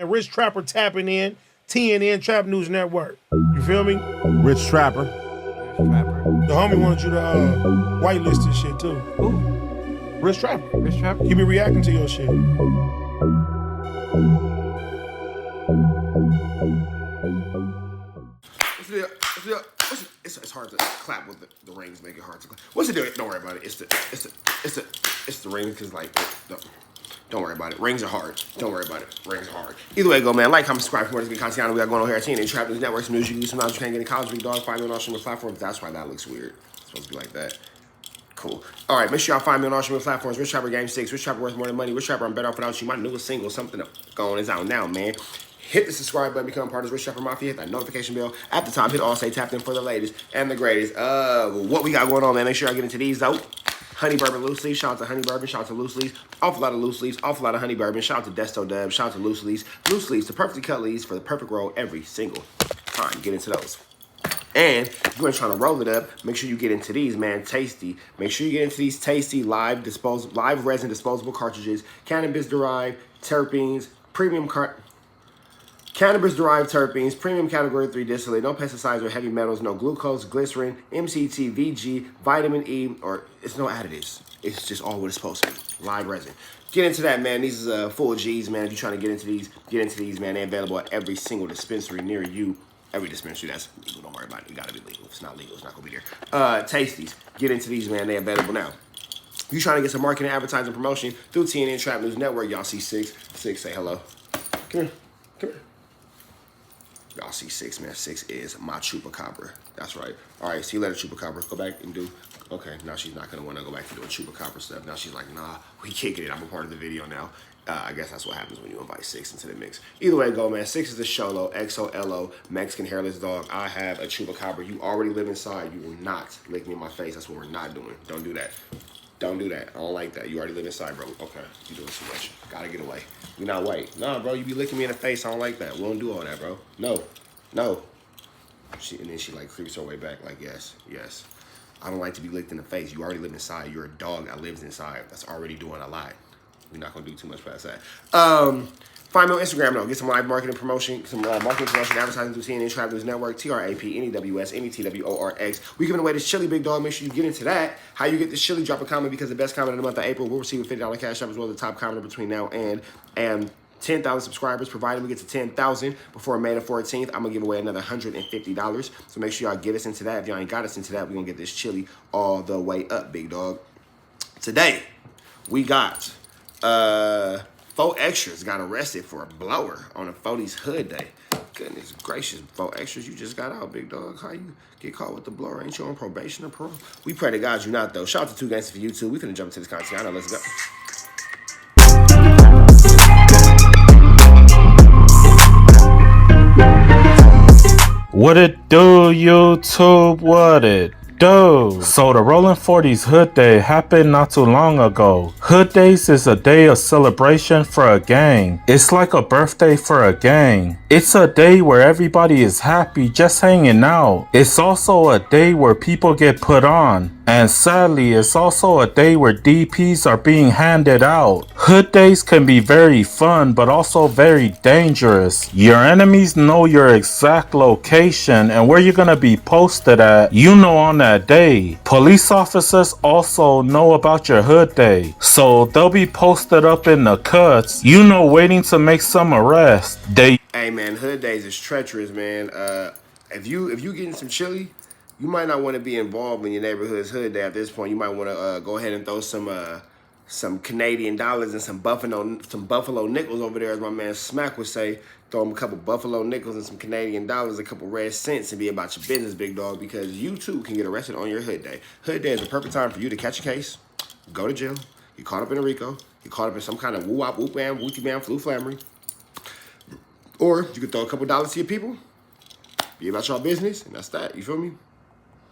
And Rich Trapper tapping in, TNN Trap News Network. You feel me? Rich Trapper. The homie wanted you to whitelist this shit too. Ooh. Rich Trapper. Rich Trapper? He be reacting to your shit. It's hard to clap with the rings, make it hard to clap. What's the deal? Don't worry about it. It's the rings, because like don't worry about it. Rings are hard. Don't worry about it. Rings are hard. Either way, go, man. Like, comment, subscribe for more good content we got going on here at TNN Trap News Network. Some news you can do sometimes you can't get in college. Big dog, find me on all streaming platforms. That's why that looks weird. It's supposed to be like that. Cool. All right, make sure y'all find me on all streaming platforms. Rich Trapper Game 6. Rich Trapper Worth More Than Money. Rich Trapper I'm Better Off Without You. My newest single, Something Going, is out now, man. Hit the subscribe button, become part of the Rich Trapper Mafia. Hit that notification bell at the top. Hit all, say tapped in for the latest and the greatest. What we got going on, man. Make sure I get into these, though. Honey Bourbon Loose Leaves. Shout out to Honey Bourbon. Shout out to Loose Leaves. Awful lot of Loose Leaves. Awful lot of Honey Bourbon. Shout out to Desto Dub. Shout out to Loose Leaves. Loose Leaves, the perfectly cut leaves for the perfect roll every single time. Get into those. And if you're trying to roll it up, make sure you get into these, man. Tasty. Make sure you get into these tasty live resin disposable cartridges. Cannabis-derived terpenes. Cannabis-derived terpenes, premium category 3 distillate, no pesticides or heavy metals, no glucose, glycerin, MCT, VG, vitamin E, or it's no additives. It's just all what it's supposed to be. Live resin. Get into that, man. These is full G's, man. If you're trying to get into these, man. They're available at every single dispensary near you. Every dispensary that's legal. Don't worry about it. You gotta be legal. If it's not legal, it's not gonna be there. Tasties. Get into these, man. They're available now. If you're trying to get some marketing, advertising, promotion through TNN Trap News Network, y'all see Six. Six, say hello. Come here. Come here. Y'all see Six, man. Six is my chupacabra. That's right. All right, see you later, chupacabra. Go back and do. Okay, now she's not going to want to go back to doing chupacabra stuff. Now she's like, nah, we kicking it. I'm a part of the video now. I guess that's what happens when you invite Six into the mix. Either way, go, man. Six is the Xolo, XOLO, Mexican hairless dog. I have a chupacabra. You already live inside. You will not lick me in my face. That's what we're not doing. Don't do that. Don't do that. I don't like that. You already live inside, bro. Okay, you doing too much. Gotta get away. You're not white. Nah, bro, you be licking me in the face. I don't like that. We don't do all that, bro. No. No. And then she like creeps her way back like, yes, yes. I don't like to be licked in the face. You already live inside. You're a dog that lives inside. That's already doing a lot. We're not gonna do too much past that. Find me on Instagram though. Get some live marketing promotion, advertising through TNN Trap News Network, TRAPNEWS, NETWORX. We giving away this chili, big dog. Make sure you get into that. How you get this chili? Drop a comment, because the best comment of the month of April will receive a $50 cash app, as well as the top commenter between now and 10,000 subscribers, provided we get to 10,000 before May the 14th. I'm going to give away another $150. So make sure y'all get us into that. If y'all ain't got us into that, we're going to get this chili all the way up, big dog. Today, we got 4 extras got arrested for a blower on a 40's hood day. Goodness gracious, 4 extras, you just got out, big dog. How you get caught with the blower? Ain't you on probation or parole? We pray to God you not, though. Shout out to 2 Gangsters for YouTube. We finna jump into this content. I know, let's go. What it do, YouTube? What it do? So the Rolling 40s Hood Day happened not too long ago. Hood Days is a day of celebration for a gang. It's like a birthday for a gang. It's a day where everybody is happy, just hanging out. It's also a day where people get put on. And sadly, it's also a day where DPs are being handed out. Hood days can be very fun, but also very dangerous. Your enemies know your exact location and where you're gonna be posted at, you know, on that day. Police officers also know about your hood day, so they'll be posted up in the cuts, you know, waiting to make some arrest. Hey man, hood days is treacherous, man. If you getting some chili, you might not want to be involved in your neighborhood's hood day at this point. You might want to go ahead and throw some Canadian dollars and some buffalo nickels over there, as my man Smack would say. Throw them a couple buffalo nickels and some Canadian dollars, a couple red cents, and be about your business, big dog, because you too can get arrested on your hood day. Hood day is the perfect time for you to catch a case, go to jail. You caught up in a RICO. You caught up in some kind of woo-wop, whoop-bam, wooty-bam, flu-flammery. Or you could throw a couple dollars to your people, be about your business, and that's that. You feel me?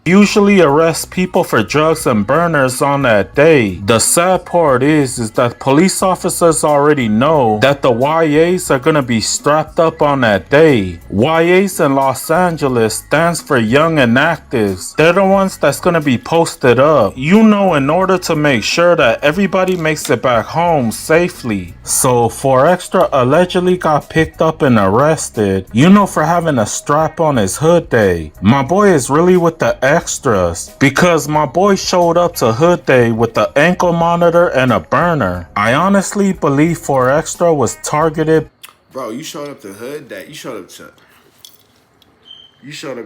usually arrest people for drugs and burners on that day. The sad part is that police officers already know that the YAs are gonna be strapped up on that day. YAs in Los Angeles stands for Young and Actives. They're the ones that's gonna be posted up, you know, in order to make sure that everybody makes it back home safely. So 4Xtra allegedly got picked up and arrested, you know, for having a strap on his hood day. My boy is really with the Xtraz, because my boy showed up to hood day with the ankle monitor and a burner. I honestly believe 4Xtra was targeted. Bro, you showed up to hood day. You showed up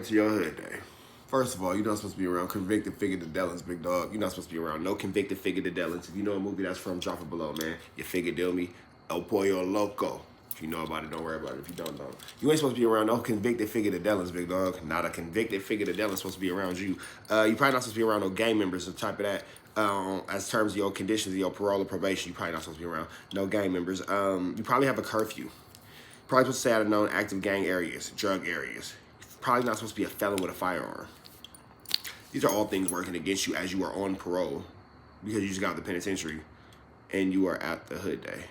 to your hood day. First of all, you're not supposed to be around convicted figure the Dellins, big dog. You're not supposed to be around no convicted figure the Dellins. If you know a movie that's from, drop it below, man. You figure deal me, El Pollo Loco. If you know about it, don't worry about it. If you don't. You ain't supposed to be around no convicted figure the Dellins, big dog. Not a convicted figure the Dellins supposed to be around you. You probably not supposed to be around no gang members or type of that. As terms of your conditions, your parole or probation, you probably not supposed to be around no gang members. You probably have a curfew. Probably supposed to stay out of known active gang areas, drug areas. Probably not supposed to be a felon with a firearm. These are all things working against you as you are on parole because you just got out of the penitentiary and you are at the hood day.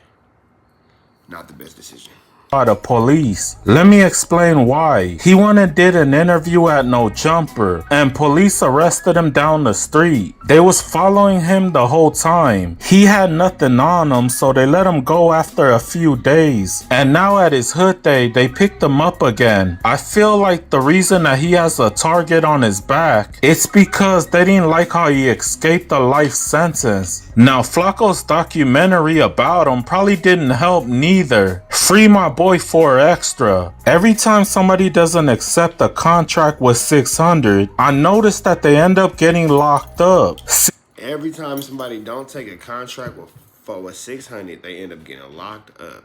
Not the best decision. By the police. Let me explain why. He went and did an interview at No Jumper, and police arrested him down the street. They was following him the whole time. He had nothing on him, so they let him go after a few days. And now at his hood day, they picked him up again. I feel like the reason that he has a target on his back, it's because they didn't like how he escaped a life sentence. Now, Flacco's documentary about him probably didn't help neither. Free my boy 4Xtra. Every time somebody doesn't accept a contract with 600, I notice that they end up getting locked up. Every time somebody don't take a contract with 600, they end up getting locked up.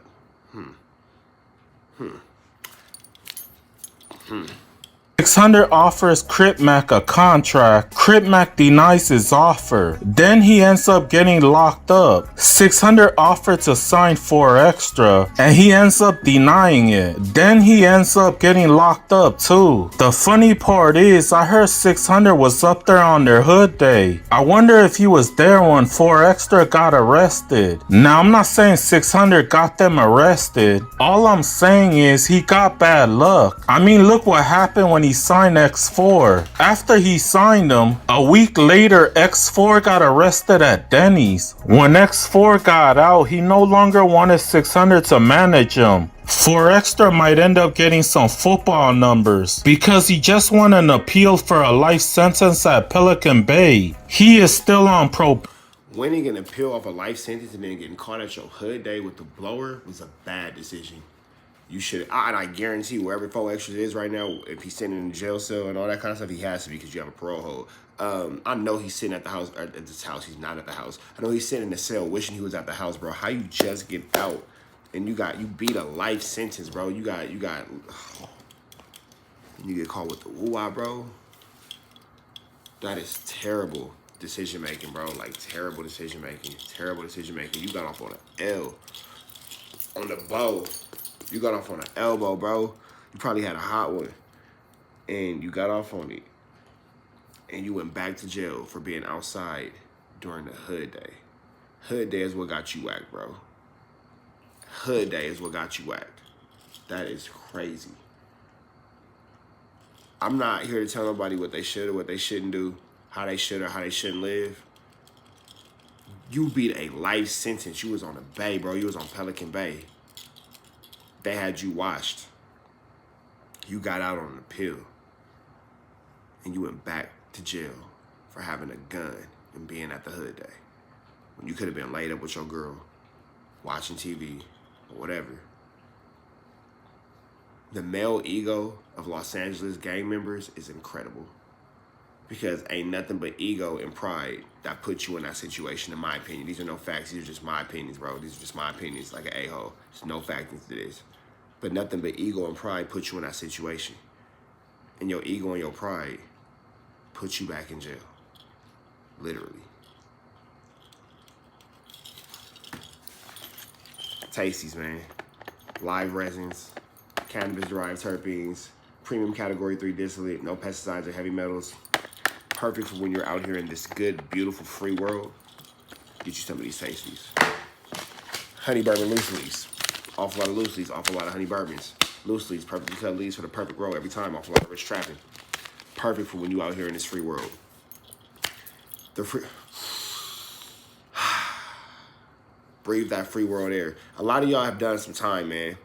600 offers Crip Mac a contract. Crip Mac denies his offer. Then he ends up getting locked up. 600 offered to sign 4Xtra, and he ends up denying it. Then he ends up getting locked up too. The funny part is, I heard 600 was up there on their hood day. I wonder if he was there when 4Xtra got arrested. Now, I'm not saying 600 got them arrested. All I'm saying is he got bad luck. I mean, look what happened when he signed X4. After he signed him, a week later, X4 got arrested at Denny's. When X4 got out, he no longer wanted 600 to manage him. 4Xtra might end up getting some football numbers because he just won an appeal for a life sentence at Pelican Bay. He is still on probation. Winning an appeal off a life sentence and then getting caught at your hood day with the blower was a bad decision. You should, and I guarantee wherever 4Xtra is right now, if he's sitting in a jail cell and all that kind of stuff, he has to be because you have a parole hold. I know he's sitting at the house, or at this house. He's not at the house. I know he's sitting in the cell wishing he was at the house, bro. How you just get out and you beat a life sentence, bro? You get caught with the woo-wah, bro. That is terrible decision making, bro. Like terrible decision making. Terrible decision making. You got off on an L, on the bow. You got off on an elbow, bro. You probably had a hot one. And you got off on it. And you went back to jail for being outside during the hood day. Hood day is what got you whacked, bro. Hood day is what got you whacked. That is crazy. I'm not here to tell nobody what they should or what they shouldn't do, how they should or how they shouldn't live. You beat a life sentence. You was on the bay, bro. You was on Pelican Bay. They had you watched. You got out on an appeal. And you went back to jail for having a gun and being at the hood day. When you could have been laid up with your girl, watching TV, or whatever. The male ego of Los Angeles gang members is incredible. Because ain't nothing but ego and pride that put you in that situation, in my opinion. These are no facts. These are just my opinions, bro. These are just my opinions, like an a-hole. There's no facts into this. But nothing but ego and pride put you in that situation. And your ego and your pride put you back in jail. Literally. Tasties, man. Live resins, cannabis-derived terpenes, premium category 3 distillate, no pesticides or heavy metals. Perfect for when you're out here in this good, beautiful, free world. Get you some of these tasties. Honey bourbon loose leaves. Awful lot of loose leaves, awful lot of honey bourbons. Loose leaves, perfectly cut leaves for the perfect roll every time. Awful lot of rich trapping. Perfect for when you out here in this free world. The free... Breathe that free world air. A lot of y'all have done some time, man.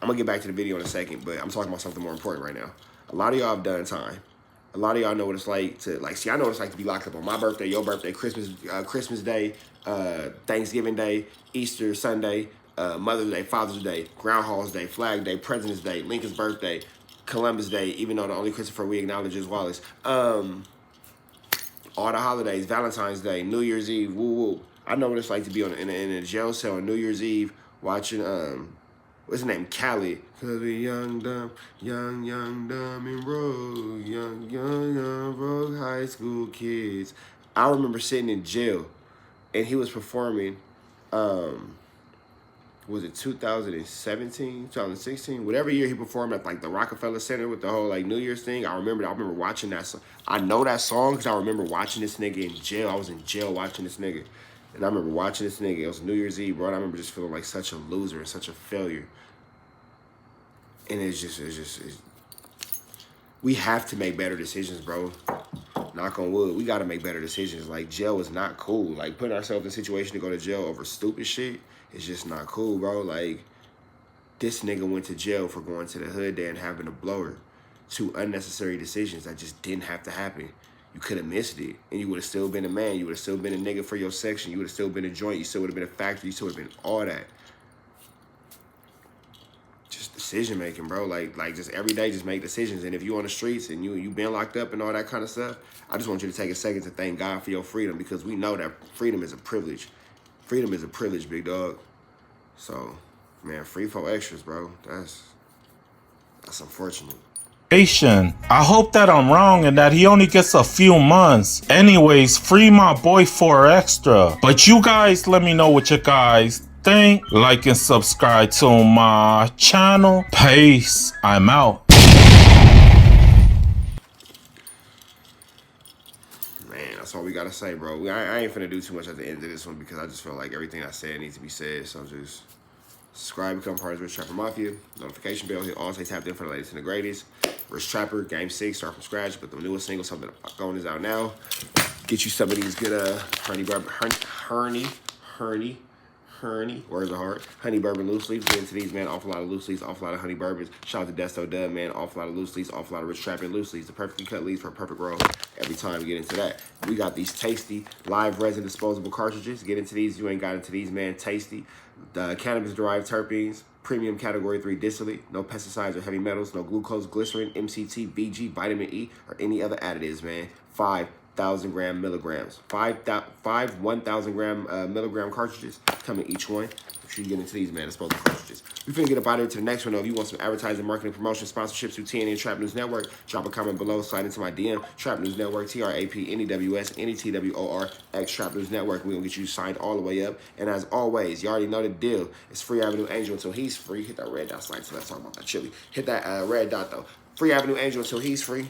I'm gonna get back to the video in a second, but I'm talking about something more important right now. A lot of y'all have done time. A lot of y'all know what it's like to, see, I know what it's like to be locked up on my birthday, your birthday, Christmas Day, Thanksgiving Day, Easter Sunday, Mother's Day, Father's Day, Groundhog's Day, Flag Day, President's Day, Lincoln's birthday, Columbus Day, even though the only Christopher we acknowledge is Wallace. All the holidays, Valentine's Day, New Year's Eve, woo woo. I know what it's like to be in a jail cell on New Year's Eve watching, what's his name, Cali. Cause we young, dumb, dumb, and broke, young, broke high school kids. I remember sitting in jail and he was performing, was it 2017, 2016? Whatever year he performed at like the Rockefeller Center with the whole like New Year's thing. I remember watching that song. I know that song because I remember watching this nigga in jail. I was in jail watching this nigga. And I remember watching this nigga. It was New Year's Eve, bro. And I remember just feeling like such a loser and such a failure. And we have to make better decisions, bro. Knock on wood. We got to make better decisions. Like, jail is not cool. Like, putting ourselves in a situation to go to jail over stupid shit is just not cool, bro. Like, this nigga went to jail for going to the hood there and having a blower. 2 unnecessary decisions that just didn't have to happen. You could have missed it, and you would have still been a man. You would have still been a nigga for your section. You would have still been a joint. You still would have been a factory. You still would have been all that. Just decision making, bro. Like just every day, just make decisions. And if you on the streets and you been locked up and all that kind of stuff, I just want you to take a second to thank God for your freedom, because we know that freedom is a privilege. Freedom is a privilege, big dog. So, man, free for extras, bro. That's unfortunate. I hope that I'm wrong and that he only gets a few months. Anyways, free my boy for extra. But you guys, let me know what you guys think. Like and subscribe to my channel. Peace. I'm out. Man, that's all we gotta say, bro. I ain't finna do too much at the end of this one because I just feel like everything I said needs to be said. So just subscribe, become part of the Rich Trapper Mafia. Notification bell, hit all, stay tapped in for the latest and the greatest. Rich Trapper, Game 6, start from scratch, but the newest single, something going is out now. Get you some of these good honey bourbon loose leaves. Get into these, man. Awful lot of loose leaves, awful lot of honey bourbons. Shout out to Desto Dub, man. Awful lot of loose leaves, awful lot of Rich Trapping loose leaves. The perfectly cut leaves for a perfect roll. Every time we get into that, we got these tasty live resin disposable cartridges. Get into these. You ain't got into these, man. Tasty. The cannabis derived terpenes. Premium category 3 distillate, no pesticides or heavy metals, no glucose, glycerin, MCT, VG, vitamin E, or any other additives, man. 5,000 gram milligrams. 1,000 gram milligram cartridges come in each one. Make sure you get into these, man. Disposable cartridges. We finna get up out of here to the next one, though. If you want some advertising, marketing, promotion, sponsorships through TNN Trap News Network, drop a comment below, slide into my DM, Trap News Network, TRAPNEWS, NETWOR, X Trap News Network. We're gonna get you signed all the way up. And as always, you already know the deal. It's Free Avenue Angel until he's free. Hit that red dot slide, so let's talk about that chili. Hit that red dot, though. Free Avenue Angel until he's free.